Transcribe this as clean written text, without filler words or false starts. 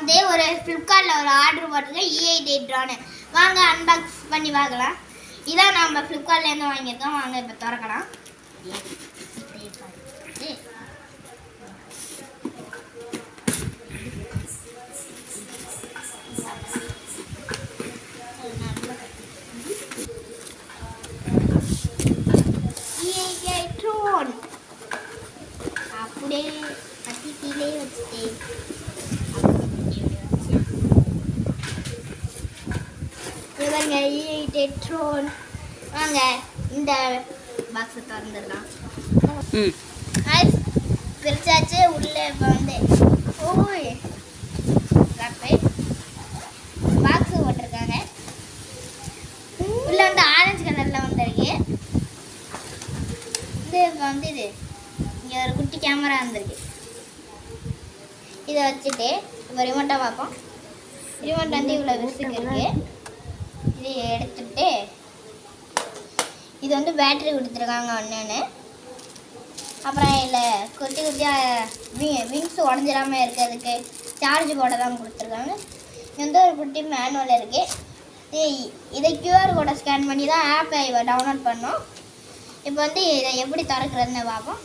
வந்து ஒரு ஃப்ளிப்கார்ட்டில் ஒரு ஆர்டர் போட்டிருக்கேன் E88 ட்ரோனு. வாங்க அன்பாக்ஸ் பண்ணி பார்க்கலாம். இதான் நம்ம ஃப்ளிப்கார்ட்லேருந்து வாங்கியிருக்கோம். வாங்க இப்போ திறக்கலாம். E88 ட்ரோன் அப்படியே கட்டி கீழே வச்சுட்டேன். இவங்க E88 ட்ரோன். வாங்க இந்த பாக்ஸை திறந்துடலாம். பிரிச்சாச்சு. உள்ளே இப்போ வந்து ஓய் பாக்ஸு போட்டிருக்காங்க. உள்ளே வந்து ஆரஞ்சு கலரில் வந்துருக்கு. இப்போ வந்து இது இங்கே ஒரு குட்டி கேமரா வந்துருக்கு. இதை வச்சுட்டு இப்போ ரிமோட்டை பார்ப்போம். ரிமோட் வந்து இவ்வளோ விசுக்கு இருக்குது. இதை எடுத்துட்டு இது வந்து பேட்டரி கொடுத்துருக்காங்க ஒன்று. அப்புறம் இதில் குட்டி குட்டியாக விங்ஸ் உடஞ்சிடாமல் இருக்கிறதுக்கு சார்ஜ் போட தான் கொடுத்துருக்காங்க. இது வந்து ஒரு குட்டி மேனுவல் இருக்குது. இதை QR கோடை ஸ்கேன் பண்ணி தான் ஆப்பை டவுன்லோட் பண்ணோம். இப்போ வந்து இதை எப்படி திறக்கிறதுன்னு பார்ப்போம்.